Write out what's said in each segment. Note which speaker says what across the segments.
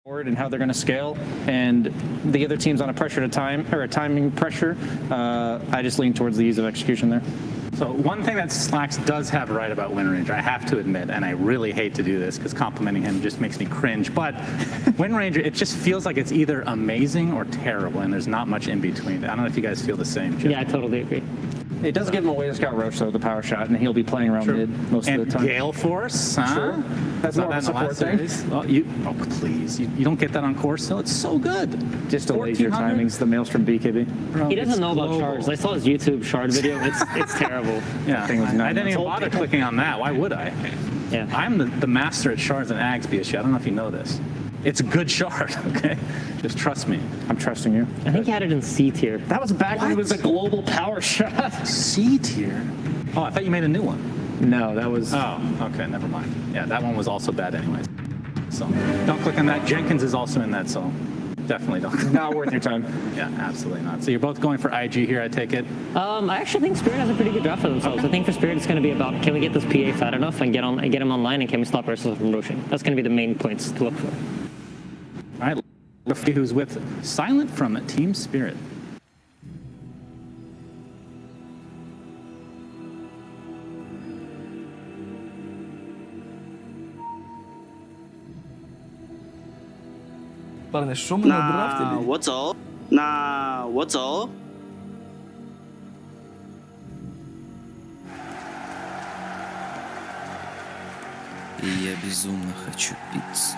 Speaker 1: and how they're going to scale, and the other team's on a pressure to time or a timing pressure. I just lean towards the ease of execution there.
Speaker 2: So one thing that Slacks does have right about Windranger, I have to admit, and I really hate to do this because complimenting him just makes me cringe, but Windranger, it just feels like it's either amazing or terrible, and there's not much in between. I don't know if you guys feel the same, Jim.
Speaker 3: Yeah, I totally agree.
Speaker 1: It does give him a way to scout Roach, though, the power shot, and he'll be playing around mid most of the time.
Speaker 2: Gale Force, huh?
Speaker 1: Sure. That's not a support thing.
Speaker 2: Oh, please. You don't get that on core still? It's so good.
Speaker 1: Just delays your timings, the Maelstrom BKB.
Speaker 3: Bro, he doesn't know about shards. I saw his YouTube shard video. It's terrible.
Speaker 2: Yeah, I didn't even bother clicking on that. Why would I?
Speaker 3: Yeah.
Speaker 2: I'm the master at shards and Ags, BSG. I don't know if you know this. It's a good shard, okay? Just trust me.
Speaker 1: I'm trusting you.
Speaker 3: I think he had it in C tier.
Speaker 1: That was back when it was a global power shot.
Speaker 2: C tier? Oh, I thought you made a new one.
Speaker 1: No, that was...
Speaker 2: Oh, okay, never mind. Yeah, that one was also bad anyways. So don't click on that. Jenkins is also in that, so definitely don't.
Speaker 1: Not worth your time.
Speaker 2: Yeah, absolutely not. So you're both going for IG here, I take it?
Speaker 3: I actually think Spirit has a pretty good draft for themselves. Okay. I think for Spirit it's going to be about, can we get this PA fat enough and get him online, and can we stop Ursula from roaching? That's going to be the main points to look for.
Speaker 2: All right, let's see who's with Silent from Team Spirit.
Speaker 4: 那我走，那我走。
Speaker 5: И я безумно хочу пиццу.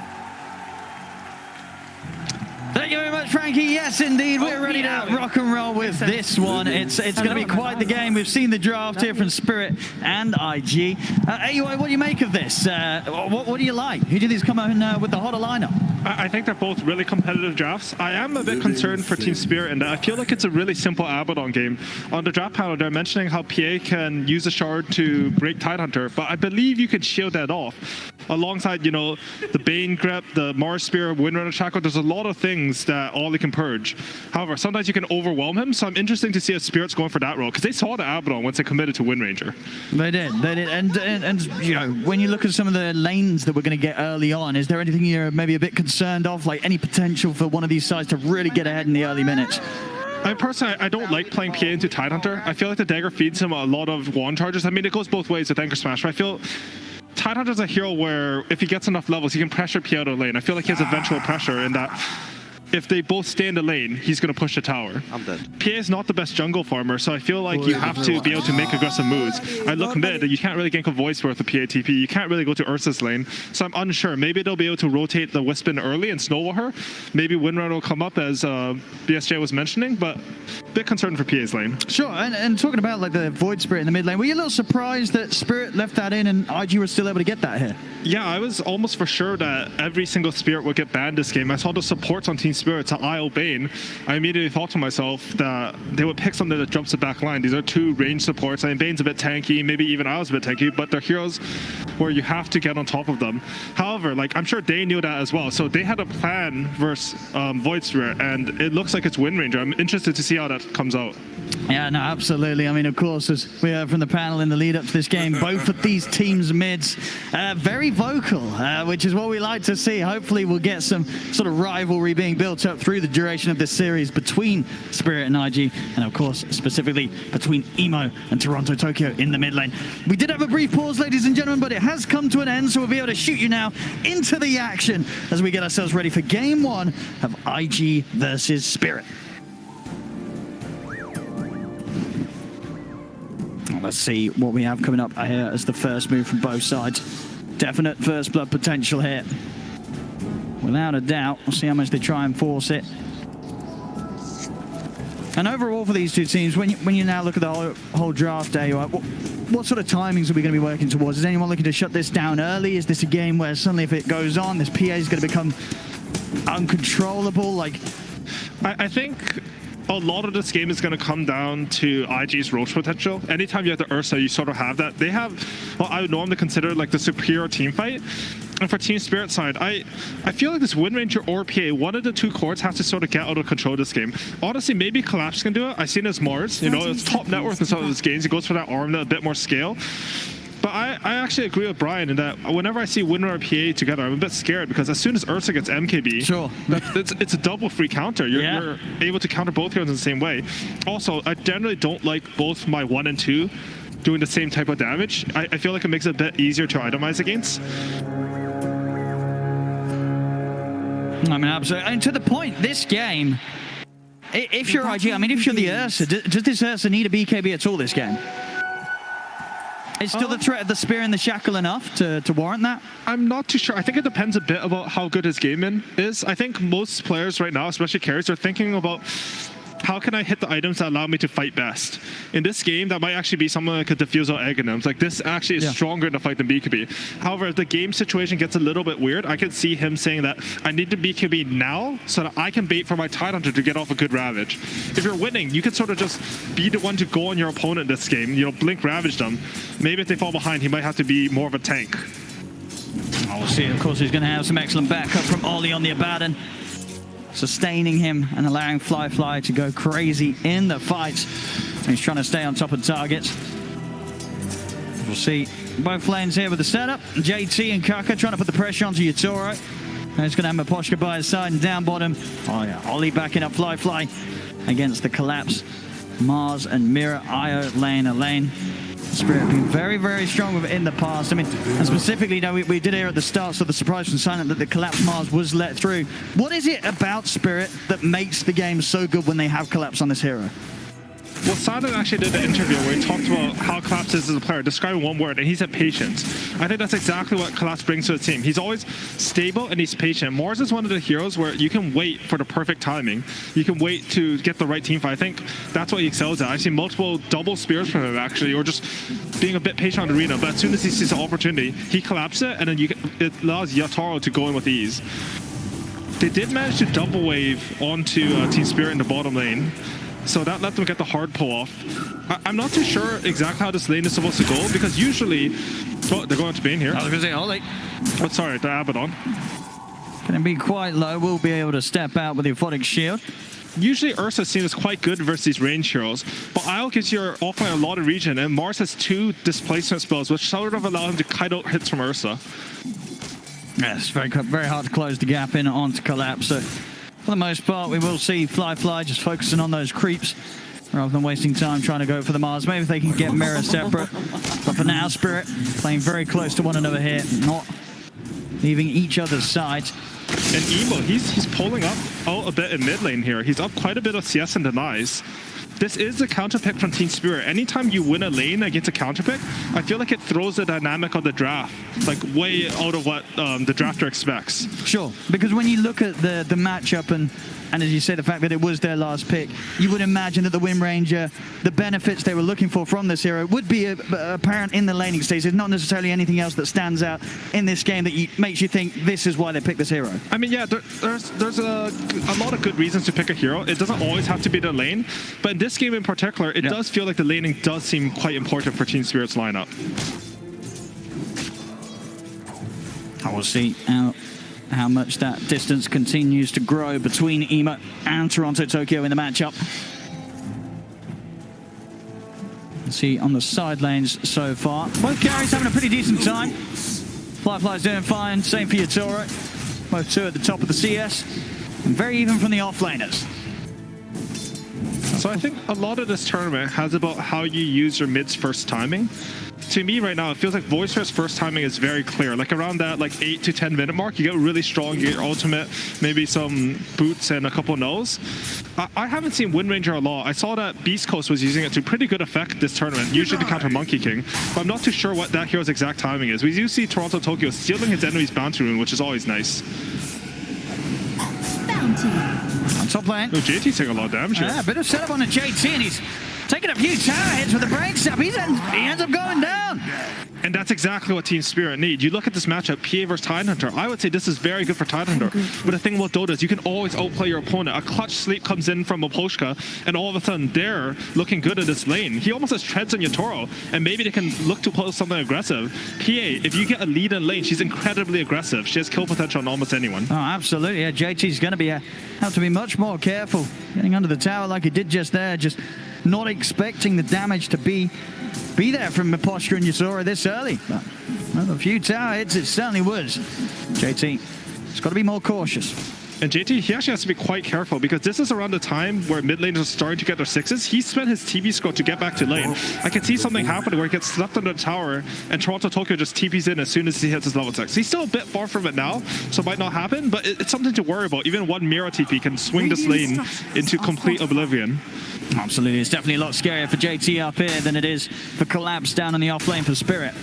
Speaker 6: Thank you very much, Frankie. Yes, indeed, we're ready to rock and roll with this one. It's going to be quite the game. We've seen the draft here from Spirit and IG. AUI, what do you make of this? What do you like? Who do you think's come out with the hotter lineup?
Speaker 7: I think they're both really competitive drafts. I am a bit concerned for Team Spirit in that I feel like it's a really simple Abaddon game. On the draft panel, they're mentioning how PA can use a shard to break Tidehunter, but I believe you can shield that off. Alongside, you know, the Bane grip, the Mars Spear, Windrunner Shackle, there's a lot of things that Ollie can purge. However, sometimes you can overwhelm him, so I'm interested to see if Spirit's going for that role, because they saw the Abaddon once they committed to Windranger.
Speaker 6: They did. And you know, when you look at some of the lanes that we're going to get early on, is there anything you're maybe a bit concerned of, like any potential for one of these sides to really get ahead in the early minutes?
Speaker 7: I don't like playing PA into Tidehunter. I feel like the dagger feeds him a lot of wand charges. I mean, it goes both ways with Anchor Smash, but I feel Tidehunter's a hero where if he gets enough levels, he can pressure PA out of the lane. I feel like he has eventual pressure in that if they both stay in the lane, he's going to push the tower.
Speaker 4: I'm dead.
Speaker 7: PA is not the best jungle farmer, so I feel like you have to be able to make aggressive moves. I look mid, you can't really gank a voice worth of PA TP. You can't really go to Ursa's lane, so I'm unsure. Maybe they'll be able to rotate the Wisp in early and snowball her. Maybe Windrunner will come up, as BSJ was mentioning, but a bit concerned for PA's lane.
Speaker 6: Sure, and talking about like the Void Spirit in the mid lane, were you a little surprised that Spirit left that in and IG was still able to get that here?
Speaker 7: Yeah, I was almost for sure that every single Spirit would get banned this game. I saw the supports on Team Spirit to IO Bane. I immediately thought to myself that they would pick something that jumps the back line. These are two range supports. I mean, Bane's a bit tanky, maybe even I was a bit tanky, but they're heroes where you have to get on top of them. However, like, I'm sure they knew that as well. So they had a plan versus Void Spirit, and it looks like it's Windranger. I'm interested to see how that comes out.
Speaker 6: Yeah, no, absolutely. I mean, of course, as we heard from the panel in the lead up to this game, both of these teams' mids very vocal, which is what we like to see. Hopefully we'll get some sort of rivalry being built up through the duration of this series between Spirit and IG, and of course, specifically between Emo and Toronto Tokyo in the mid lane. We did have a brief pause, ladies and gentlemen, but it has come to an end, so we'll be able to shoot you now into the action as we get ourselves ready for game one of IG versus Spirit. Let's see what we have coming up here as the first move from both sides. Definite first blood potential here. Without a doubt, we'll see how much they try and force it. And overall for these two teams, when you now look at the whole draft day, what sort of timings are we going to be working towards? Is anyone looking to shut this down early? Is this a game where suddenly if it goes on, this PA is going to become uncontrollable? Like,
Speaker 7: I think a lot of this game is going to come down to IG's roach potential. Anytime you have the Ursa, you sort of have that. They have what I would normally consider like the superior team fight. And for Team Spirit side, I feel like this Windranger or PA, one of the two cores has to sort of get out of control this game. Honestly, maybe Collapse can do it. I've seen it as Mars. You know, it's top net worth in some of his games. He goes for that arm, a bit more scale. But I actually agree with Brian in that whenever I see Winner or PA together, I'm a bit scared because as soon as Ursa gets MKB,
Speaker 6: Sure.
Speaker 7: it's a double free counter. You're able to counter both heroes in the same way. Also, I generally don't like both my 1 and 2 doing the same type of damage. I feel like it makes it a bit easier to itemize against.
Speaker 6: I mean, absolutely. And to the point, this game, if you're IG, I mean, if you're the Ursa, does this Ursa need a BKB at all this game? Is still the threat of the spear and the shackle enough to warrant that?
Speaker 7: I'm not too sure. I think it depends a bit about how good his game is. I think most players right now, especially carries, are thinking about how can I hit the items that allow me to fight best? In this game, that might actually be something like a Diffusal Aghanim's. Like, this actually is stronger in the fight than BKB. However, if the game situation gets a little bit weird, I could see him saying that I need to BKB now so that I can bait for my Tidehunter to get off a good Ravage. If you're winning, you can sort of just be the one to go on your opponent this game, you know, blink Ravage them. Maybe if they fall behind, he might have to be more of a tank.
Speaker 6: We'll see. Of course, he's going to have some excellent backup from Ollie on the Abaddon, sustaining him and allowing Fly to go crazy in the fight. He's trying to stay on top of targets. We'll see both lanes here with the setup. JT and Kaka trying to put the pressure onto Yatoro. And he's going to have Maposhka by his side and down bottom. Oh yeah, Ollie backing up Fly against the collapse. Mars and Mira, Io, lane. Spirit being very, very strong in the past. I mean, and specifically, you know, we did hear at the start, so the surprise from Silent that the collapse Mars was let through. What is it about Spirit that makes the game so good when they have collapse on this hero?
Speaker 7: Well, Silent actually did an interview where he talked about how Collapse is as a player, describing one word, and he said patience. I think that's exactly what Collapse brings to the team. He's always stable and he's patient. Mars is one of the heroes where you can wait for the perfect timing. You can wait to get the right team fight. I think that's what he excels at. I've seen multiple double spears from him, actually, or just being a bit patient on the arena, but as soon as he sees the opportunity, he collapses it, and then it allows Yatoro to go in with ease. They did manage to double wave onto Team Spirit in the bottom lane, so that let them get the hard pull off. I'm not too sure exactly how this lane is supposed to go, because usually... Oh, they're going to Bane here.
Speaker 6: I was going to say, Ollie.
Speaker 7: Oh, sorry, the Abaddon.
Speaker 6: Going to be quite low. We'll be able to step out with the Aphotic Shield.
Speaker 7: Usually Ursa is seen as quite good versus these range heroes, but Isle gives your offline a lot of region, and Mars has 2 displacement spells, which sort of allow him to kite out hits from Ursa.
Speaker 6: Yeah, it's very hard to close the gap in onto Collapse. So for the most part, we will see Fly just focusing on those creeps rather than wasting time trying to go for the Mars. Maybe if they can get Mirror separate. But for now, Spirit playing very close to one another here, not leaving each other's sides.
Speaker 7: And Emo, he's pulling up a bit in mid lane here. He's up quite a bit of CS and denies. This is a counter pick from Team Spirit. Anytime you win a lane against a counter pick, I feel like it throws the dynamic of the draft like way out of what the drafter expects.
Speaker 6: Sure, because when you look at the matchup and as you say, the fact that it was their last pick, you would imagine that the Wind Ranger, the benefits they were looking for from this hero would be apparent in the laning stages, not necessarily anything else that stands out in this game that makes you think this is why they picked this hero.
Speaker 7: I mean, yeah, there's a lot of good reasons to pick a hero. It doesn't always have to be the lane, but in this game in particular, it does feel like the laning does seem quite important for Team Spirit's lineup.
Speaker 6: I will see how much that distance continues to grow between Emo and Toronto Tokyo in the matchup. See on the side lanes so far. Both carries having a pretty decent time. Fly's doing fine, same for Yatoro. Both 2 at the top of the CS. And very even from the offlaners.
Speaker 7: So I think a lot of this tournament has about how you use your mid's first timing. To me right now, it feels like Voicer's first timing is very clear. Like around that 8 to 10 minute mark, you get really strong, you get your ultimate, maybe some boots and a couple nulls. I haven't seen Wind Ranger a lot. I saw that Beast Coast was using it to pretty good effect this tournament, usually to counter Monkey King. But I'm not too sure what that hero's exact timing is. We do see Toronto Tokyo stealing his enemy's bounty rune, which is always nice.
Speaker 6: On top lane.
Speaker 7: Oh, JT's taking a lot of damage here.
Speaker 6: Yeah, a bit of setup on the JT, and he's taking a few tower hits with the break step. He ends up going down.
Speaker 7: And that's exactly what Team Spirit need. You look at this matchup, PA versus Tidehunter. I would say this is very good for Tidehunter. But the thing about Dota is you can always outplay your opponent. A clutch sleep comes in from Maposhka, and all of a sudden they're looking good in this lane. He almost has treads on Yatoro, and maybe they can look to pull something aggressive. PA, if you get a lead in lane, she's incredibly aggressive. She has kill potential on almost anyone.
Speaker 6: Oh, absolutely. Yeah, JT's going to have to be much more careful. Getting under the tower like he did just there, just not expecting the damage to be be there from Miposhka and Yasura this early. But with a few tower hits, it certainly was. JT, it's got to be more cautious.
Speaker 7: And JT, he actually has to be quite careful because this is around the time where mid laners are starting to get their sixes. He spent his TP score to get back to lane. I can see something happening where he gets stuck under the tower and Toronto Tokyo just TPs in as soon as he hits his level 6. He's still a bit far from it now, so it might not happen, but it's something to worry about. Even one Mira TP can swing this lane into complete oblivion.
Speaker 6: Absolutely, it's definitely a lot scarier for JT up here than it is for Collapse down on the off lane for Spirit.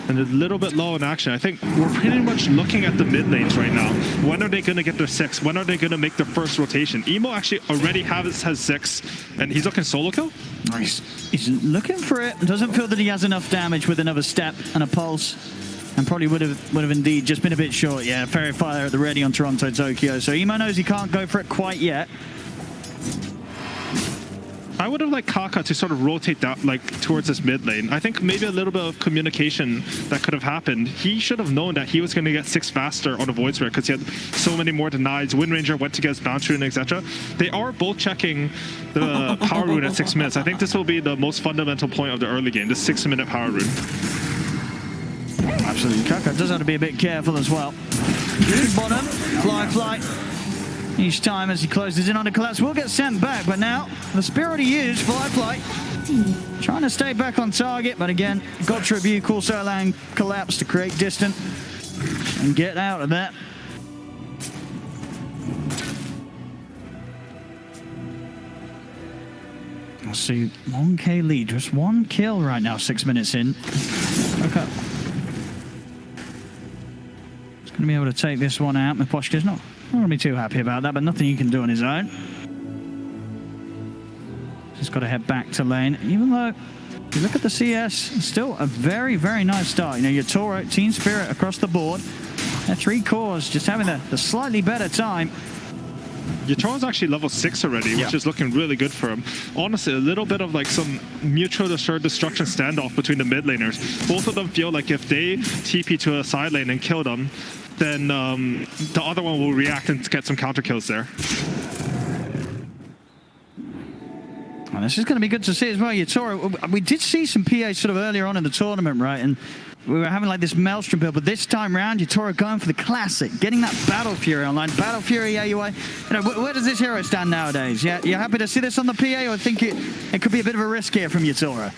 Speaker 7: And a little bit low in action. I think we're pretty much looking at the mid lanes right now. When are they going to get their 6? When are they going to make their first rotation? Emo actually already has 6, and he's looking solo kill.
Speaker 6: He's looking for it. Doesn't feel that he has enough damage with another step and a pulse, and probably would have indeed just been a bit short. Yeah, Fairy Fire at the ready on Toronto Tokyo. So Emo knows he can't go for it quite yet.
Speaker 7: I would have liked Kaka to sort of rotate that towards this mid lane. I think maybe a little bit of communication that could have happened. He should have known that he was going to get 6 faster on a Void Spirit because he had so many more denies. Wind Ranger went to get his bounce rune, etc. They are both checking the power rune at 6 minutes. I think this will be the most fundamental point of the early game, the 6-minute power rune.
Speaker 6: Absolutely, Kaka does have to be a bit careful as well. Good bottom, fly. Each time as he closes in on the Collapse will get sent back, but now the Spirit he used, fly. Trying to stay back on target, but again, got to review Cool Solang Collapse to create distance and get out of that. Let's see, 1k lead, just 1 kill right now, 6 minutes in. Okay. He's going to be able to take this one out. Miposhka's not going to be too happy about that, but nothing he can do on his own. Just got to head back to lane. Even though, if you look at the CS, still a very, very nice start. You know, your Toro, Team Spirit across the board. Their 3 cores just having the slightly better time.
Speaker 7: Yatoro's actually level 6 already, which is looking really good for him. Honestly, a little bit of some mutual assured destruction standoff between the mid laners. Both of them feel like if they TP to a side lane and kill them, then the other one will react and get some counter kills there.
Speaker 6: Well, this is going to be good to see as well. Yatoro, we did see some PA sort of earlier on in the tournament, right? And we were having this Maelstrom build, but this time round, Yatoro going for the classic, getting that Battle Fury online. Battle Fury AUI. You know, where does this hero stand nowadays? Yeah, you happy to see this on the PA, or think it could be a bit of a risk here from Yatoro?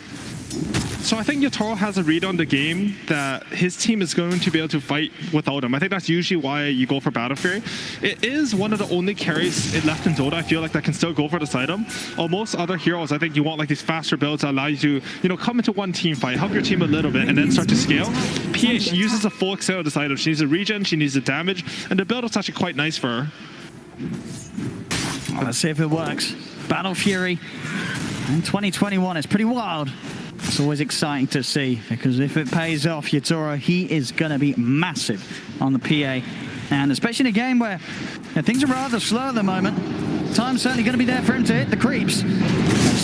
Speaker 7: So I think Yatoro has a read on the game that his team is going to be able to fight without him. I think that's usually why you go for Battle Fury. It is one of the only carries left in Dota, I feel like, that can still go for the side item. On most other heroes, I think you want these faster builds that allow you to, come into one team fight, help your team a little bit, and then start to scale. PA, she uses a full extent of this item. She needs a regen, she needs the damage, and the build is actually quite nice for her.
Speaker 6: Well, let's see if it works. Battle Fury in 2021 is pretty wild. It's always exciting to see, because if it pays off, Yatoro, he is going to be massive on the PA. And especially in a game where things are rather slow at the moment, time's certainly going to be there for him to hit the creeps.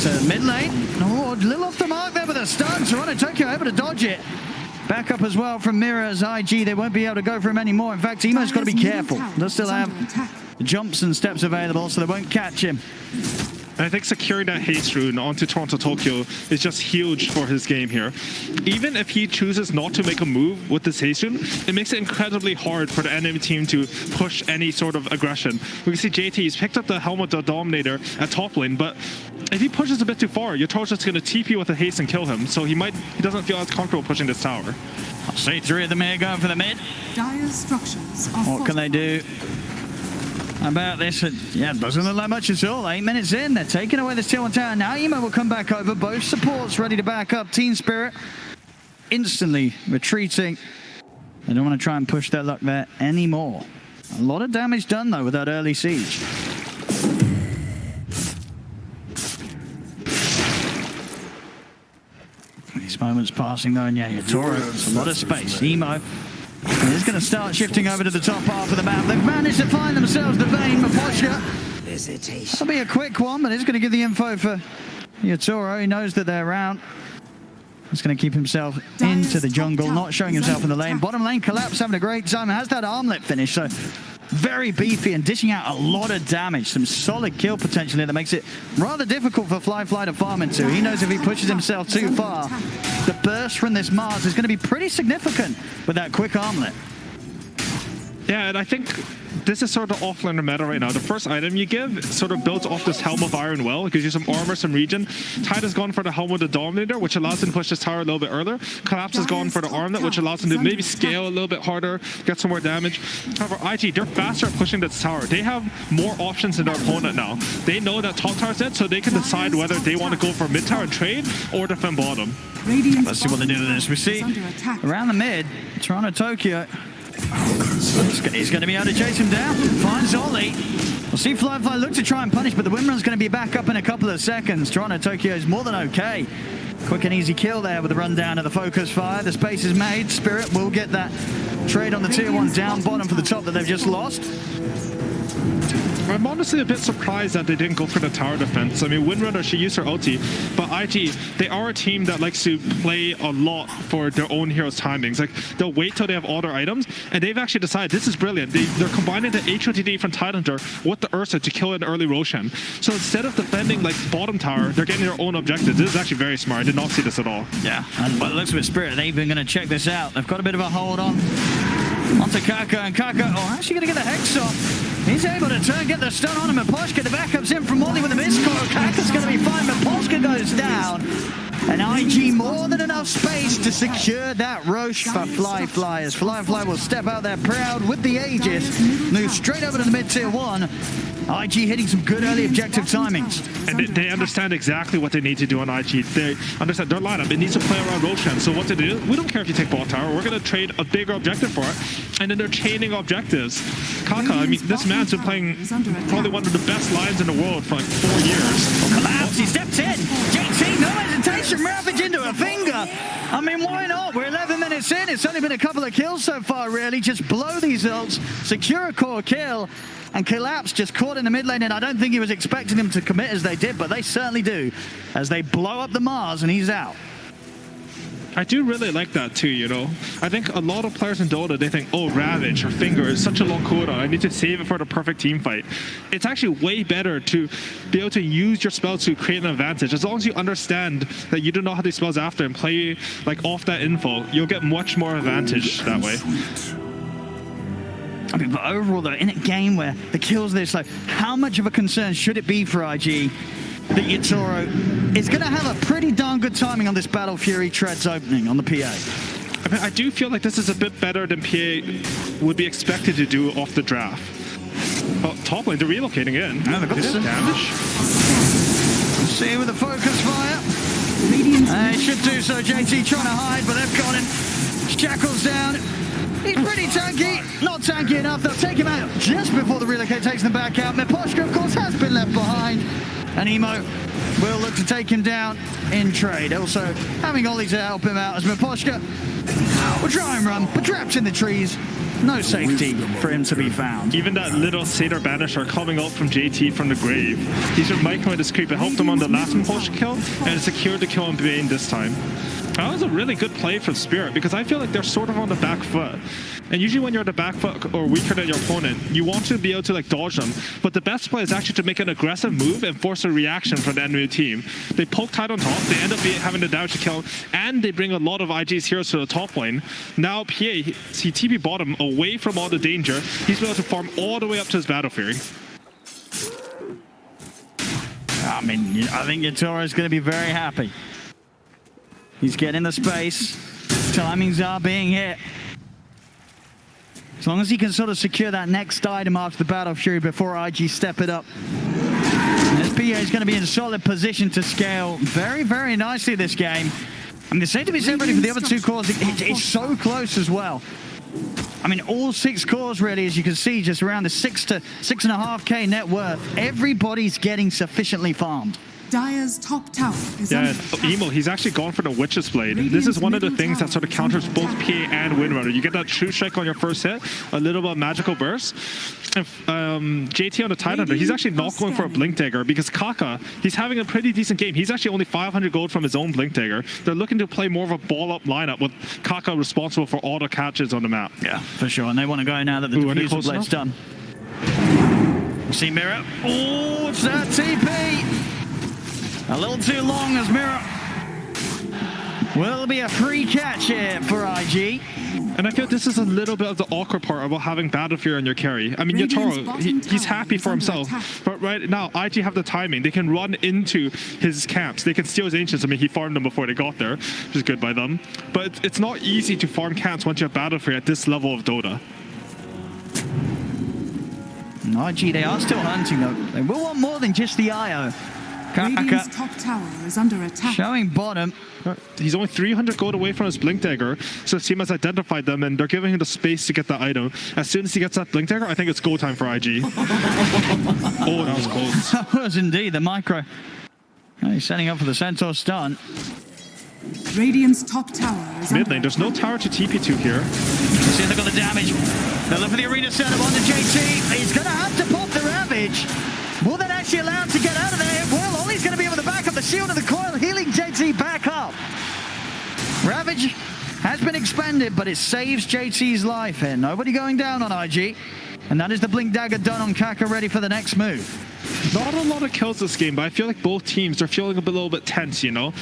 Speaker 6: So mid lane, a little off the mark there with a stun. Toronto Tokyo able to dodge it. Back up as well from Mira's IG. They won't be able to go for him anymore. In fact, Emo's got to be careful. They'll still have jumps and steps available, so they won't catch him.
Speaker 7: And I think securing that haste rune onto Toronto Tokyo is just huge for his game here. Even if he chooses not to make a move with this haste rune, it makes it incredibly hard for the enemy team to push any sort of aggression. We can see JT, he's picked up the Helmet of Dominator at top lane, but if he pushes a bit too far, Yatoro's just going to TP with a haste and kill him. So he doesn't feel as comfortable pushing this tower.
Speaker 6: I'll see 3 of them here going for the mid.
Speaker 8: Dire structures are
Speaker 6: what can they do about this? Yeah, it doesn't look like much at all. 8 minutes in, they're taking away the Tier 1 tower. Now Emo will come back over. Both supports ready to back up. Team Spirit instantly retreating. They don't want to try and push their luck there anymore. A lot of damage done, though, with that early siege. These moments passing, though, and yeah, Yatoro, it's a lot of space. Emo is going to start shifting over to the top half of the map. They've managed to find themselves the vein. Miposhka. That'll be a quick one, but it's going to give the info for Yatoro. He knows that they're around. He's going to keep himself into the jungle, not showing himself in the lane. Bottom lane Collapse having a great time. Has that armlet finish, so very beefy and dishing out a lot of damage. Some solid kill potential here that makes it rather difficult for Fly to farm into. He knows if he pushes himself too far, the burst from this Mars is going to be pretty significant with that quick armlet.
Speaker 7: Yeah, and I think this is sort of offlaner meta right now. The first item you give sort of builds off this Helm of Iron well. It gives you some armor, some regen. Tide has gone for the Helm of the Dominator, which allows him to push his tower a little bit earlier. Collapse has gone for the Armlet, which allows him to maybe scale a little bit harder, get some more damage. However, IG, they're faster at pushing this tower. They have more options than their opponent now. They know that top tower's dead, so they can decide whether they want to go for mid tower and trade or defend bottom.
Speaker 6: Let's see what they do to this. We see around the mid, Toronto Tokyo. He's going to be able to chase him down. Finds Ollie. We'll see Fly look to try and punish, but the windrun's going to be back up in a couple of seconds. Toronto Tokyo is more than okay. Quick and easy kill there with the rundown of the focus fire. The space is made. Spirit will get that trade on the tier 1 down bottom for the top that they've just lost.
Speaker 7: I'm honestly a bit surprised that they didn't go for the tower defense. I mean, Windrunner, she used her ulti, but IG, they are a team that likes to play a lot for their own heroes' timings. Like, they'll wait till they have all their items, and they've actually decided this is brilliant. They're combining the HOTD from Tidehunter with the Ursa to kill an early Roshan. So instead of defending, like, bottom tower, they're getting their own objectives. This is actually very smart. I did not see this at all.
Speaker 6: Yeah, and by the looks of it, Spirit, they've been going to check this out. They've got a bit of a hold on. Onto Kaka, and Kaka, actually going to get the Hex off. He's able to get the stun on him, and Poshka, the backup's in from Molly with a miscall. Kaka's going to be fine, but Poshka goes down. And IG more than enough space to secure that Roche for Fly. As Fly will step out there proud with the Aegis, move straight over to the mid tier 1. IG hitting some good early objective timings.
Speaker 7: And they understand exactly what they need to do on IG. They understand their lineup. It needs to play around Roshan. So what to do? We don't care if you take bot tower. We're going to trade a bigger objective for it. And then they're chaining objectives. Kaka, I mean, this man's been playing probably one of the best lines in the world for like 4 years.
Speaker 6: Collapse, he steps in. JT, no hesitation, ravage into a finger. I mean, why not? We're 11 minutes in. It's only been a couple of kills so far, really. Just blow these ults, secure a core kill. And Collapse just caught in the mid lane, and I don't think he was expecting them to commit as they did, but they certainly do, as they blow up the Mars, and he's out.
Speaker 7: I do really like that too, you know. I think a lot of players in Dota, they think, oh, Ravage or Finger is such a long cooldown. I need to save it for the perfect team fight. It's actually way better to be able to use your spells to create an advantage. As long as you understand that you don't know how these spells after and play like off that info, you'll get much more advantage that way.
Speaker 6: I mean, but overall, though, in a game where the kills this low, how much of a concern should it be for IG that Yatoro is going to have a pretty darn good timing on this Battle Fury Treads opening on the PA?
Speaker 7: I mean, I do feel like this is a bit better than PA would be expected to do off the draft. But top lane, they're relocating in.
Speaker 6: Yeah, they've got some damage. See with the focus fire. They should do so. JT trying to hide, but they've got him. Shackles down. He's pretty tanky, not tanky enough. They'll take him out just before the relocate takes them back out. Miposhka, of course, has been left behind. And Emo will look to take him down in trade. Also, having Ollie to help him out as Miposhka will try and run, but trapped in the trees. No safety for him to be found.
Speaker 7: Even that little Satyr Banisher coming out from JT from the grave. He's just microing his creep. It helped him on the last Miposhka kill, and secured the kill on Bane this time. That was a really good play from Spirit, because I feel like they're sort of on the back foot. And usually when you're on the back foot or weaker than your opponent, you want to be able to like dodge them. But the best play is actually to make an aggressive move and force a reaction from the enemy team. They poke Tide on top, they end up having the damage to kill, and they bring a lot of IG's heroes to the top lane. Now PA, he TP bottom away from all the danger. He's able to farm all the way up to his Battle Fury.
Speaker 6: I mean, I think Yatoro is going to be very happy. He's getting the space. Timings are being hit. As long as he can sort of secure that next item after the Battle Fury before IG step it up. This PA is going to be in solid position to scale very, very nicely this game. And the same to be said ready for the other 2 cores. It's so close as well. I mean, all 6 cores really, as you can see, just around the 6 to 6.5K net worth. Everybody's getting sufficiently farmed.
Speaker 8: Dire's top tower is under attack.
Speaker 7: Emo, he's actually gone for the Witch's Blade. This is one of the things that sort of counters both PA and Windrunner. You get that True Strike on your first hit, a little bit of Magical Burst. And JT on the Tidehunter, he's actually not going for a Blink Dagger, because Kaka, he's having a pretty decent game. He's actually only 500 gold from his own Blink Dagger. They're looking to play more of a ball-up lineup with Kaka responsible for all the catches on the map.
Speaker 6: Yeah, for sure. And they want to go now that the Diffusal Blade's done. See Mirror. Oh, it's that TP. A little too long as Mirror. Will be a free catch here for IG.
Speaker 7: And I feel this is a little bit of the awkward part about having Battlefield on your carry. I mean, Yatoro, he's happy for himself, but right now, IG have the timing. They can run into his camps. They can steal his Ancients. I mean, he farmed them before they got there, which is good by them. But it's not easy to farm camps once you have Battlefield at this level of Dota.
Speaker 6: IG, they are still hunting though. They will want more than just the IO.
Speaker 8: Radiant's top tower is under attack.
Speaker 6: Showing bottom.
Speaker 7: He's only 300 gold away from his Blink Dagger, so his team has identified them and they're giving him the space to get that item. As soon as he gets that Blink Dagger, I think it's go time for IG. Oh, that was close.
Speaker 6: That was indeed the micro. Oh, he's setting up for the Centaur stun.
Speaker 8: Radiant's top tower is
Speaker 7: Mid
Speaker 8: under
Speaker 7: lane, there's no tower to TP to here.
Speaker 6: See if they got the damage. They'll look for the arena setup on the JT. He's going to have to pop the Ravage. Will that actually allow him to get out of there? Well, Ollie's going to be able to back up the shield and the coil, healing JT back up. Ravage has been expended, but it saves JT's life here. Nobody going down on IG. And that is the Blink Dagger done on Kaka, ready for the next move.
Speaker 7: Not a lot of kills this game, but I feel like both teams are feeling a little bit tense, you know?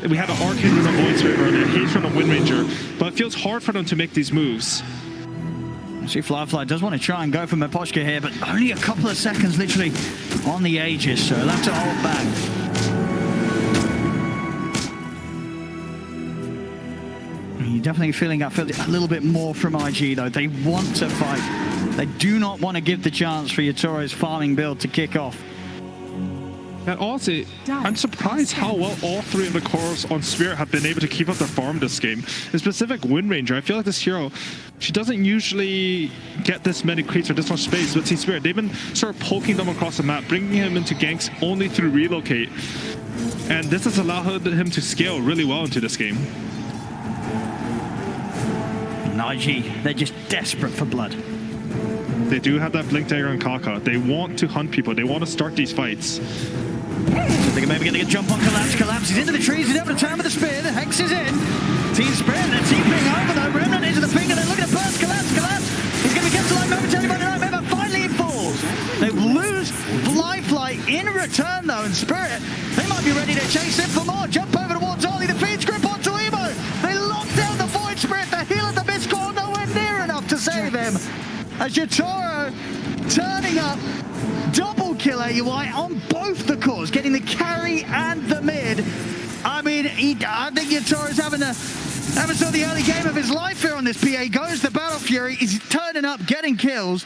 Speaker 7: We had an Arcade run on Void Spirit earlier, Haze run on Wind Ranger, but it feels hard for them to make these moves.
Speaker 6: See, Firefly does want to try and go for Miposhka here, but only a couple of seconds literally on the Aegis, so he'll have to hold back. You're definitely feeling that a little bit more from IG though. They want to fight. They do not want to give the chance for Yatoro's farming build to kick off.
Speaker 7: And also, I'm surprised how well all three of the cores on Spirit have been able to keep up their farm this game. In specific, Wind Ranger, I feel like this hero, she doesn't usually get this many creeps or this much space, but see Spirit, they've been sort of poking them across the map, bringing him into ganks only through relocate. And this has allowed him to scale really well into this game.
Speaker 6: And IG, they're just desperate for blood.
Speaker 7: They do have that Blink Dagger on Kaka. They want to hunt people. They want to start these fights.
Speaker 6: So they're maybe getting a jump on Collapse. Collapse is into the trees. He's able to turn with the spear. The Hex is in. Team Spirit, they're teaming over though. Remnant into the finger. They're looking to burst Collapse. Collapse. He's going to be kept alive momentarily by the Nightmare, but finally he falls. They lose Fly in return though, and Spirit, they might be ready to chase him for more. Jump over towards Ollie. The feed's grip onto Emo. They lock down the Void Spirit. The heal of the missed call nowhere near enough to save him. As Yatoro turning up, double kill AUI on both the cores, getting the carry and the mid. I mean, I think Yatoro's having sort of the early game of his life here on this PA. Goes the Battle Fury, he's turning up, getting kills.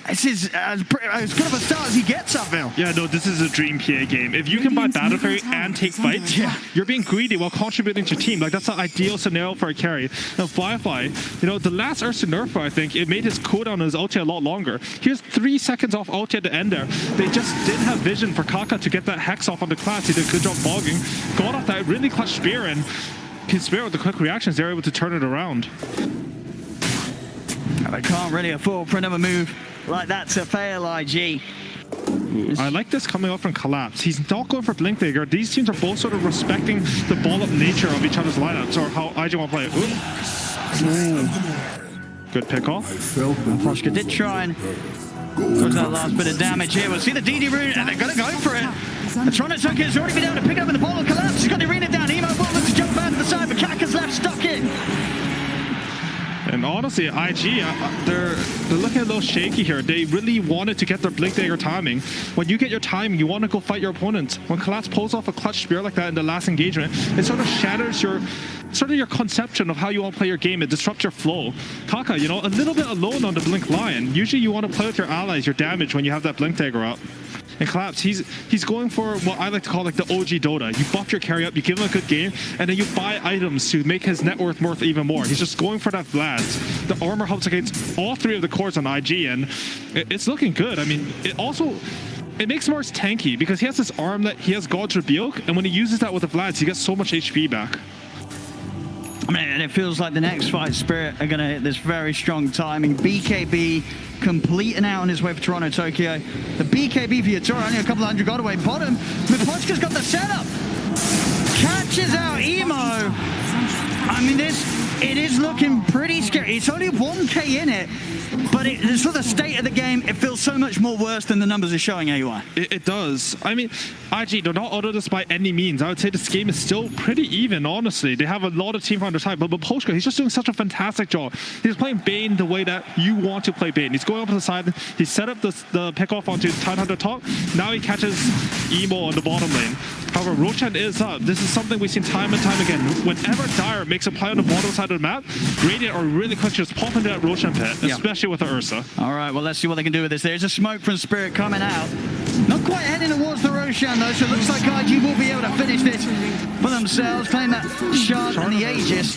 Speaker 6: This is as good of a start as he gets, I feel.
Speaker 7: Yeah, no, this is a dream PA game. If you can buy Battle Fury and take fights, you're being greedy while contributing to your team. Like, that's the ideal scenario for a carry. Now, Firefly, you know, the last Ursa nerf, I think, it made his cooldown on his ulti a lot longer. He was 3 seconds off ulti at the end there. They just didn't have vision for Kaka to get that Hex off on the class. He did a good job fogging. Got off that really clutch spear, and his spear with the quick reactions, they're able to turn it around.
Speaker 6: They can't really afford for another move like that to fail IG.
Speaker 7: I like this coming up from Collapse. He's not going for Blink Dagger. These teams are both sort of respecting the ball-up nature of each other's lineups, or how IG want to play it. Ooh. Good pick off.
Speaker 6: Poshka did try and goes that last bit of damage here. We'll see the DD rune, and they're going to go for it. The Toronto Tucker has already been able to pick up in the ball of Collapse. He's got the arena down. Emo will look to jump out to the side, but Kaka's left stuck in.
Speaker 7: And honestly, IG, they're looking a little shaky here. They really wanted to get their Blink Dagger timing. When you get your timing, you want to go fight your opponent. When Collapse pulls off a clutch spear like that in the last engagement, it sort of shatters your conception of how you want to play your game. It disrupts your flow. Kaka, you know, a little bit alone on the Blink Lion. Usually you want to play with your allies, your damage, when you have that Blink Dagger out. And Collapse, he's going for what I like to call like the OG Dota. You buff your carry up, you give him a good game, and then you buy items to make his net worth even more. He's just going for that Vlad. The armor helps against all three of the cores on IG, and it's looking good. I mean, it makes him more tanky because he has this arm that he has God's Rebuke, and when he uses that with the Vlads, he gets so much HP back.
Speaker 6: I mean, and it feels like the next fight, Spirit are going to hit this very strong timing. BKB completing out on his way for Toronto, Tokyo. The BKB for Yatoro, only a couple hundred gold away. Bottom, Mipochka's got the setup. Catches out Emo. I mean, this it is looking pretty scary. It's only 1k in it, but it's for the state of the game, it feels so much more worse than the numbers are showing, AUI.
Speaker 7: It does. I mean, IG, they're not out of this by any means. I would say this game is still pretty even, honestly. They have a lot of team on their side, but Poshka, he's just doing such a fantastic job. He's playing Bane the way that you want to play Bane. He's going up to the side. He set up the pickoff onto Tidehunter top. Now he catches Emo on the bottom lane. However, Roshan is up. This is something we've seen time and time again. Whenever Dire makes a play on the bottom side of the map, Radiant are really quick to just pop into that Roshan pit, especially with the Ursa.
Speaker 6: All right, well, let's see what they can do with this. There's a smoke from Spirit coming out. Not quite heading towards the Roshan, though, so it looks like IG will be able to finish this for themselves, playing that Shard and the Aegis.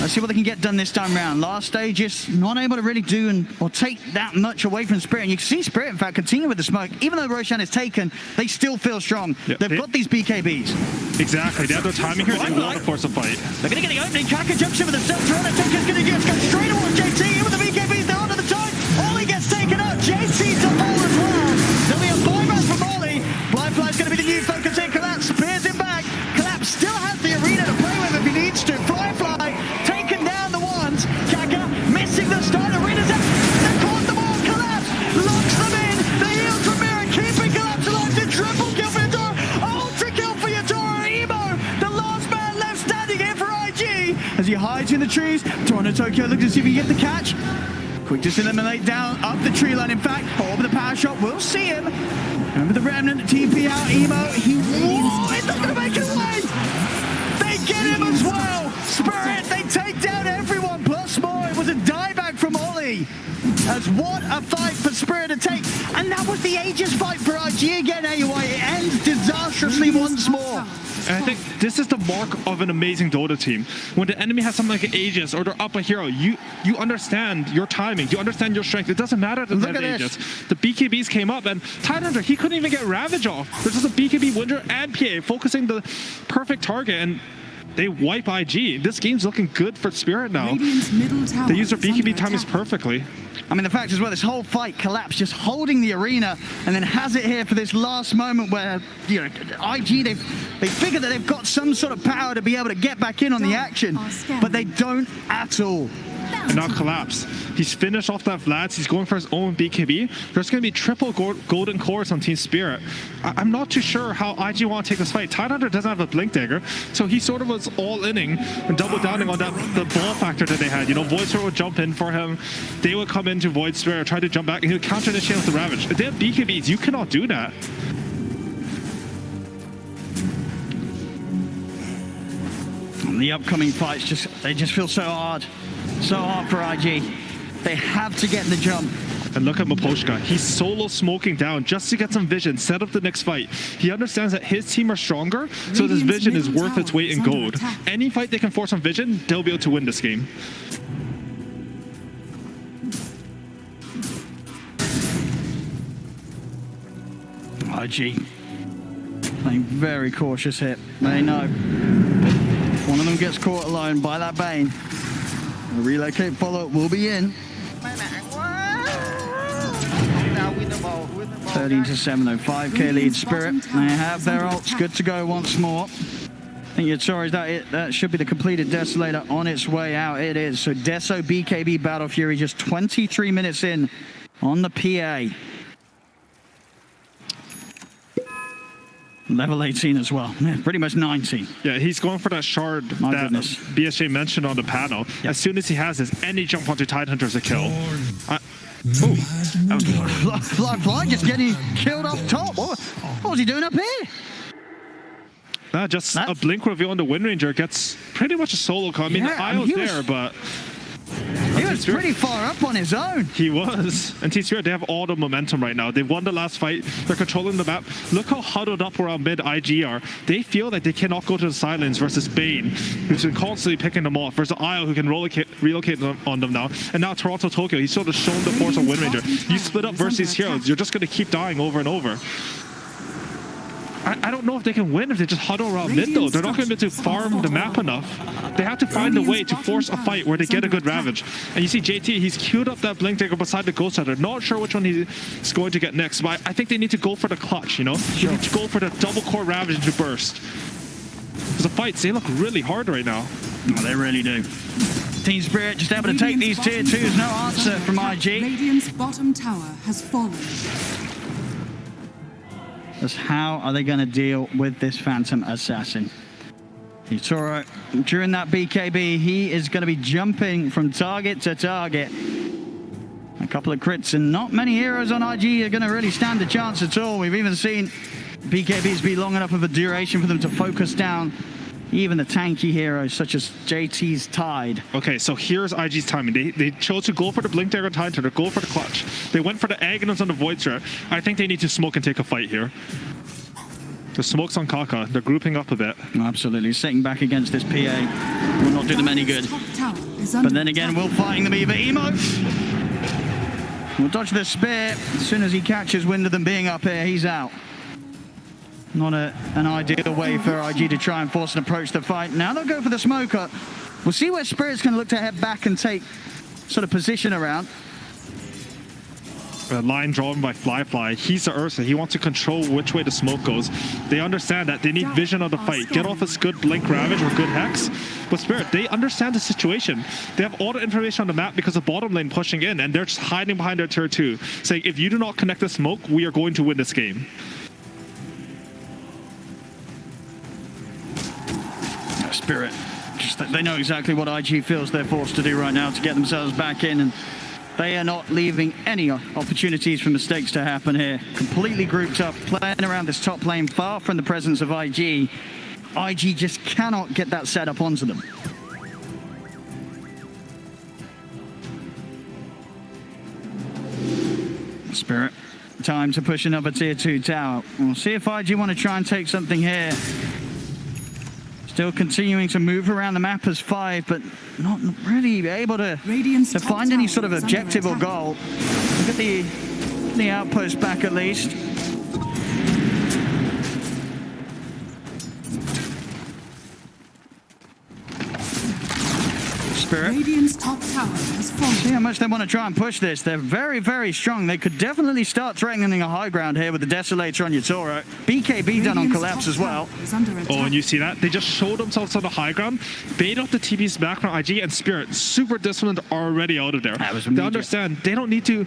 Speaker 6: Let's see what they can get done this time around. Last Aegis not able to really do or take that much away from Spirit. And you can see Spirit, in fact, continue with the smoke. Even though Roshan is taken, they still feel strong. Yeah, they've got these BKBs.
Speaker 7: Exactly. They have their timing here. They want to force a fight.
Speaker 6: They're going to get the opening. Kaka jumps in with the Centaur. The Taker's going to just go straight towards JT. In with the BKBs, they're onto the top. Ollie gets taken out. JT's on ball as well. There'll be a 5-man from Ollie. Blindfly's going to be the new focus here. Collapse spears him back. Collapse still has the arena to play with if he needs to. Flyfly taken down the ones. Kaka missing the start. Arena's out. They caught the ball. Collapse locks them in. The heal from Mirror keeping Collapse alive. The triple kill for Yadora. Ultra kill for Yadora. Emo, the last man left standing here for IG. As he hides in the trees, Toronto Tokyo looks to see if he can get the catch. Quick just eliminate down up the tree line. In fact, over the power shot, we'll see him. Remember the Remnant, TP out, Emo. He's not going to make it away. They get him as well. Spirit, they take down everyone, plus more. It was a dieback from Ollie. As what a fight for Spirit to take. And that was the Aegis fight for IG again, AUI. It ends disastrously once more.
Speaker 7: And I think this is the mark of an amazing Dota team. When the enemy has something like an Aegis or they're up a hero, you understand your timing, you understand your strength. It doesn't matter that they have Aegis. The BKBs came up and Tidehunter, he couldn't even get Ravage off. There's just a BKB Winder and PA focusing the perfect target and they wipe IG. This game's looking good for Spirit now. They use their BKB timings perfectly.
Speaker 6: I mean, the fact is, well, this whole fight collapsed, just holding the arena, and then has it here for this last moment where, you know, IG, they figure that they've got some sort of power to be able to get back in on the action, but they don't at all.
Speaker 7: And now Collapse. He's finished off that Vlad. He's going for his own BKB. There's going to be triple golden cores on Team Spirit. I'm not too sure how IG want to take this fight. Tidehunter doesn't have a Blink Dagger, so he sort of was all-inning and double-downing on that the ball factor that they had. You know, Void Spirit would jump in for him. They would come into Void Spirit, try to jump back, and he would counter-initiate with the Ravage. If they have BKBs, you cannot do that.
Speaker 6: And the upcoming fights, they just feel so hard. So hard for IG. They have to get the jump.
Speaker 7: And look at Miposhka. He's solo smoking down just to get some vision, set up the next fight. He understands that his team are stronger, so this vision is worth its weight in gold. Any fight they can force on vision, they'll be able to win this game.
Speaker 6: IG playing very cautious here. They know. One of them gets caught alone by that Bane. The relocate follow-up will be in. 13-7, 5k lead Spirit. They have their ults good to go once more. I think Yatsura, is that it? That should be the completed Desolator on its way out. It is. So Deso BKB Battle Fury just 23 minutes in on the PA. Level 18 as well. Yeah, pretty much 19.
Speaker 7: Yeah, he's going for that shard that BSJ mentioned on the panel. Yep. As soon as he has this, any jump onto Tidehunter is a kill.
Speaker 6: Fly just getting killed off top. What was he doing up here?
Speaker 7: Just a blink reveal on the Wind Ranger gets pretty much a solo call. I mean, the Isle's there, but...
Speaker 6: He was pretty far up on his own.
Speaker 7: He was. And Team Spirit, they have all the momentum right now. They won the last fight. They're controlling the map. Look how huddled up around mid IG are. They feel like they cannot go to the sidelines versus Bane, who's been constantly picking them off, versus Isle, who can relocate on them now. And now Toronto Tokyo, he's sort of shown the force of Wind Ranger. You split up versus these heroes, you're just going to keep dying over and over. I don't know if they can win if they just huddle around mid, though. They're not going to be able to farm the map enough. They have to find a way to force a fight where they get a good Ravage. And you see JT, he's queued up that Blink Dagger beside the Ghost Rider. Not sure which one he's going to get next, but I think they need to go for the clutch, you know? You need to go for the double core Ravage to burst. Because the fights, they look really hard right now.
Speaker 6: Oh, they really do. Team Spirit just able to take these tier 2s. No answer from IG.
Speaker 8: Radiant's bottom tower has fallen.
Speaker 6: Just how are they going to deal with this Phantom Assassin? Yutoro, during that BKB, he is going to be jumping from target to target. A couple of crits and not many heroes on IG are going to really stand a chance at all. We've even seen BKBs be long enough of a duration for them to focus down even the tanky heroes such as JT's Tide.
Speaker 7: Okay, so here's IG's timing. They chose to go for the Blink Dagger Tide Hunter, go for the clutch. They went for the Aghanim's on the Void Strat. I think they need to smoke and take a fight here. The smoke's on Kaka. They're grouping up a bit.
Speaker 6: Absolutely. Sitting back against this PA will not do them any good. But then again, Will fighting them either. Emo will dodge the spear. As soon as he catches wind of them being up here, he's out. Not an ideal way for IG to try and force an approach to the fight. Now they'll go for the smoker. We'll see where Spirit's going to look to head back and take sort of position around.
Speaker 7: A line drawn by Fly. He's the Ursa. He wants to control which way the smoke goes. They understand that they need vision of the fight. Get off a good Blink Ravage or good Hex. But Spirit, they understand the situation. They have all the information on the map because of bottom lane pushing in, and they're just hiding behind their tier 2, saying, if you do not connect the smoke, we are going to win this game.
Speaker 6: Spirit, just they know exactly what IG feels they're forced to do right now to get themselves back in, and they are not leaving any opportunities for mistakes to happen here. Completely grouped up, playing around this top lane, far from the presence of IG. IG just cannot get that setup onto them. Spirit, time to push another tier 2 tower. We'll see if IG want to try and take something here. Still continuing to move around the map as 5, but not really able to find any sort of objective or goal. Look at the outpost back at least. Spirit.
Speaker 8: Radiant's top tower has fallen.
Speaker 6: See how much they want to try and push this. They're very, very strong. They could definitely start threatening a high ground here with the Desolator on Yutoro. BKB done on Collapse as well.
Speaker 7: Oh, and you see that? They just showed themselves on the high ground, bait off the TP's back from IG, and Spirit, super disciplined, already out of there. They understand they don't need to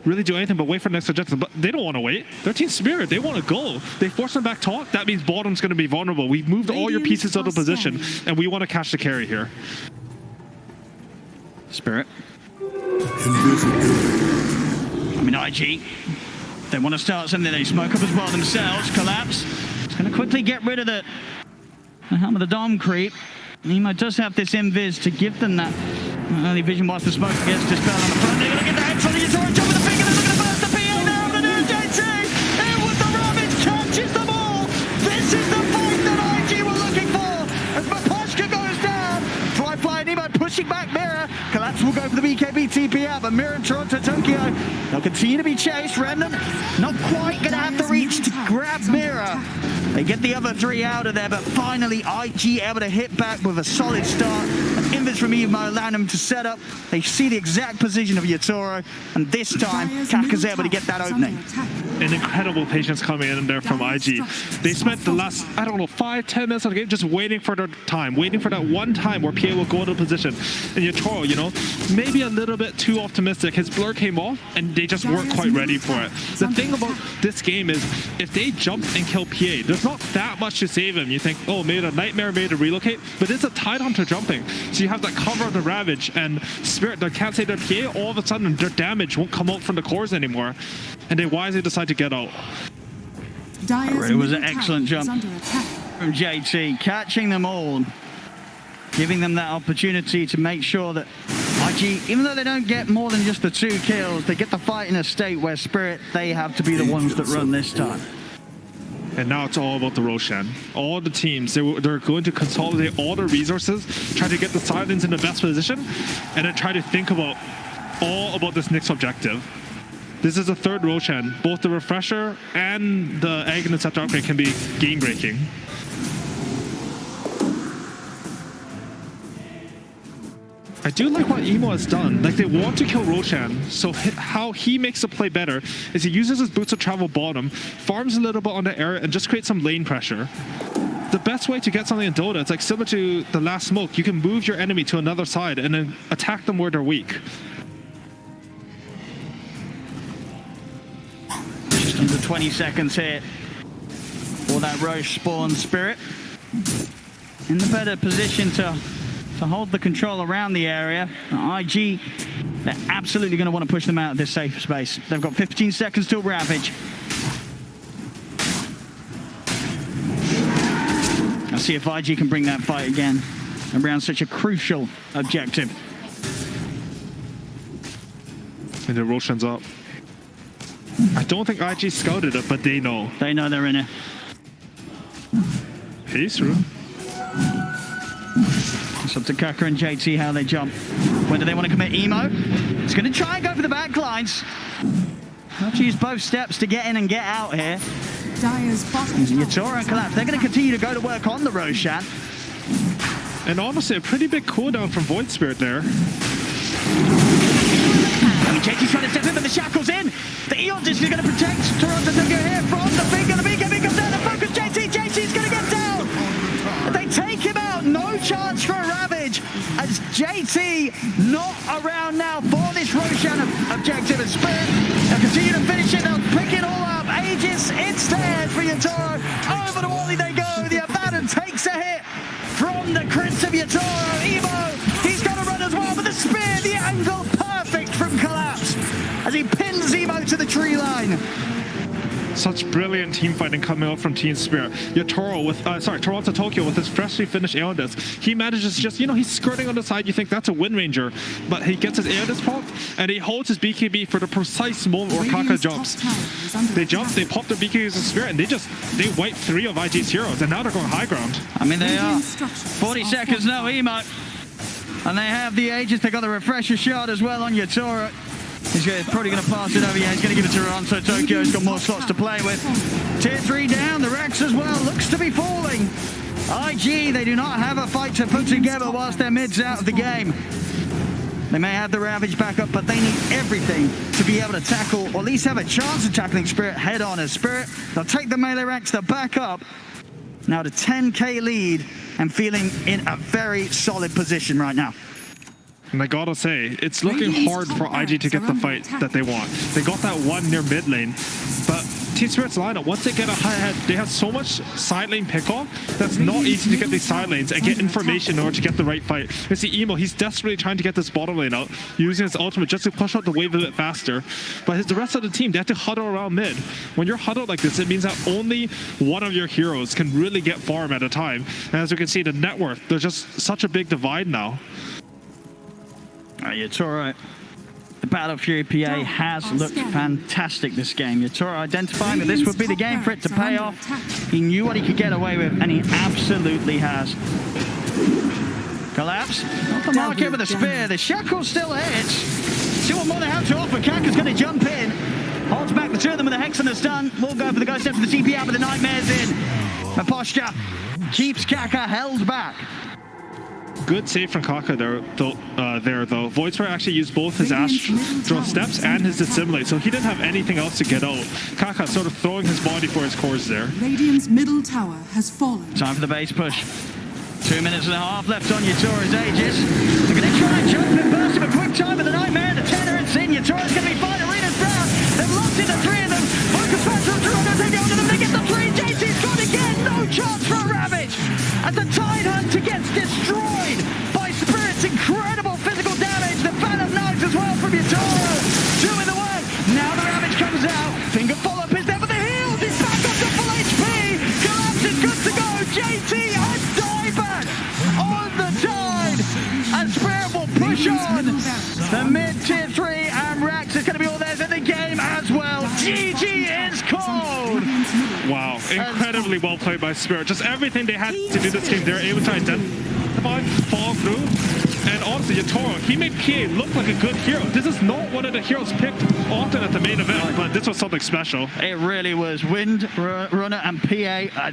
Speaker 7: really do anything but wait for the next objective, but they don't want to wait. They're Team Spirit. They want to go. They force them back top. That means bottom's going to be vulnerable. We've moved all your pieces out of position, and we want to catch the carry here.
Speaker 6: Spirit. IG, they want to start something. They smoke up as well themselves. Collapse. It's going to quickly get rid of the helm of the Dom creep. Nemo does have this invis to give them that early vision whilst the smoke gets dispelled on the front. They're going to get the head on the Yutoro, jump with the finger. They're looking to burst the PA now. The new JT. In with the Ravage, catches them all. This is the fight that IG were looking for. As Maposhka goes down. Fly Nemo pushing back Mirror. Collapse will go for the BKB TP out, but Mirror and Toronto Tokyo, they'll continue to be chased. Remnant not quite going to have the reach to grab Mirror. They get the other 3 out of there, but finally IG able to hit back with a solid start. An invis from Evo allowing them to set up. They see the exact position of Yutoro, and this time Kaka's able to get that opening.
Speaker 7: An incredible patience coming in there from IG. They spent the last, 5-10 minutes of the game just waiting for their time, waiting for that one time where PA will go into position. And Yutoro, maybe a little bit too optimistic. His blur came off, and they just weren't quite ready for it. The thing about this game is, if they jump and kill PA, there's not that much to save him. You think, oh, maybe a Nightmare, maybe to relocate, but it's a Tide Hunter jumping. So you have that cover of the Ravage, and Spirit that can't save their PA, all of a sudden their damage won't come out from the cores anymore. And they wisely decide to get out.
Speaker 6: It was an excellent jump from JT, catching them all, giving them that opportunity to make sure that IG, even though they don't get more than just the 2 kills, they get the fight in a state where Spirit, they have to be the ones that run this time.
Speaker 7: And now it's all about the Roshan. All the teams, they're going to consolidate all their resources, try to get the Silence in the best position, and then try to think about this next objective. This is the 3rd Roshan. Both the Refresher and the Aghanim Scepter upgrade can be game-breaking. I do like what Emo has done. Like, they want to kill Roshan, so how he makes the play better is he uses his boots to travel bottom, farms a little bit on the area, and just creates some lane pressure. The the best way to get something in Dota. It's like similar to the last smoke. You can move your enemy to another side and then attack them where they're weak.
Speaker 6: Just under 20 seconds here for that Roche spawn Spirit. In the better position to hold the control around the area. IG, they're absolutely going to want to push them out of this safe space. They've got 15 seconds till Ravage. Let's see if IG can bring that fight again around such a crucial objective.
Speaker 7: And the Roshan's up. I don't think IG scouted it, but they know.
Speaker 6: They know they're in it.
Speaker 7: He's through.
Speaker 6: It's up to Kaka and JT how they jump. When do they want to commit emo? It's going to try and go for the back lines. Have to use both steps to get in and get out here.
Speaker 8: Dire's bottom
Speaker 6: Yatora and Collapse. They're going to continue to go to work on the Roshan.
Speaker 7: And honestly, a pretty big cooldown from Void Spirit there.
Speaker 6: I mean, JT's trying to step in, but the shackle's in. The Eon Disc is going to protect Toronto Tokyo here from the finger. The big comes down, the focus JT. JT's going to get down. They take him out. No chance for a Ravage as JT not around now for this Roshan objective. And Spirit, they'll continue to finish it. They'll pick it all up. Aegis instead for Yatoro. Over to Wally they go. The Abaddon takes a hit from the crest of Yatoro. Evo, he's got to run as well, but the spear, the angle, perfect from Collapse as he pins Evo to the tree line.
Speaker 7: Such brilliant team fighting coming out from Team Spirit. Yatoro with, Toronto Tokyo with his freshly finished Aeon Disc. He manages just, he's skirting on the side. You think that's a Wind Ranger, but he gets his Aeon Disc popped and he holds his BKB for the precise moment where Kaka jumps. They jump, they pop their BKBs with Spirit, and they wipe 3 of IG's heroes, and now they're going high ground.
Speaker 6: I mean, they are. 40 seconds, no emo. And they have the Aegis. They got the refresher shot as well on Yatoro. He's probably going to pass it over. Yeah, he's going to give it to Toronto Tokyo. He's got more slots to play with. Tier 3 down. The Rex as well looks to be falling. IG, they do not have a fight to put together whilst their mid's out of the game. They may have the Ravage back up, but they need everything to be able to tackle, or at least have a chance of tackling Spirit head on. As Spirit, they'll take the melee ranks, they'll back up. Now to 10k lead and feeling in a very solid position right now.
Speaker 7: And I gotta say, it's looking hard for IG to get the fight that they want. They got that one near mid lane, but Team Spirit's lineup, once they get a high head, they have so much side lane pickoff that's not easy to get these side lanes and get information in order to get the right fight. You see Emo, he's desperately trying to get this bottom lane out, using his ultimate just to push out the wave a bit faster. But the rest of the team, they have to huddle around mid. When you're huddled like this, it means that only one of your heroes can really get farm at a time. And as you can see, the net worth, there's just such a big divide now.
Speaker 6: Yatoro, the Battle Fury PA has looked fantastic this game. Yatoro identifying that this would be the game for it to pay off. He knew what he could get away with, and he absolutely has. Collapse, off the market with a spear. The shackle still hits. See what more they have to offer. Kaka's going to jump in. Holds back the two of them with a Hex and a stun. Will go for the ghost step for the CP out, but the Nightmare's in. The posture keeps Kaka held back.
Speaker 7: Good save from Kaka there, though. Void Spirit actually used both his Astral Steps and his Dissimulate, so he didn't have anything else to get out. Kaka sort of throwing his body for his cores there.
Speaker 8: Radiant's middle tower has fallen.
Speaker 6: Time for the base push. 2 minutes and a half left on Yatoro's Aegis. They're going to try and jump and burst him a quick time with the Nightmare. The tenor it's in. Yatoro's going to be fine. Arena's down. They've locked in the 3 of them. Focus back from Toronto. They go to them. They get the 3. JT's gone again. No chance for a Ravage. As the Tide Hunter gets destroyed by Spirit's incredible physical damage. The Phantom Knives as well from Yatoro. Doing the work. Now the Ravage comes out. Finger follow-up is there, but the heals. He's back up to full HP. Collapse is good to go. JT a dieback on the Tide. And Spirit will push on. The mid tier 3 and Rax is going to be all theirs in the game as well. GG is called.
Speaker 7: Wow, incredibly well played by Spirit. Just everything they had to do this game, they're able to identify, follow through. And honestly, Yatoro, he made PA look like a good hero. This is not one of the heroes picked often at the main event, but this was something special.
Speaker 6: It really was. Wind Runner and PA.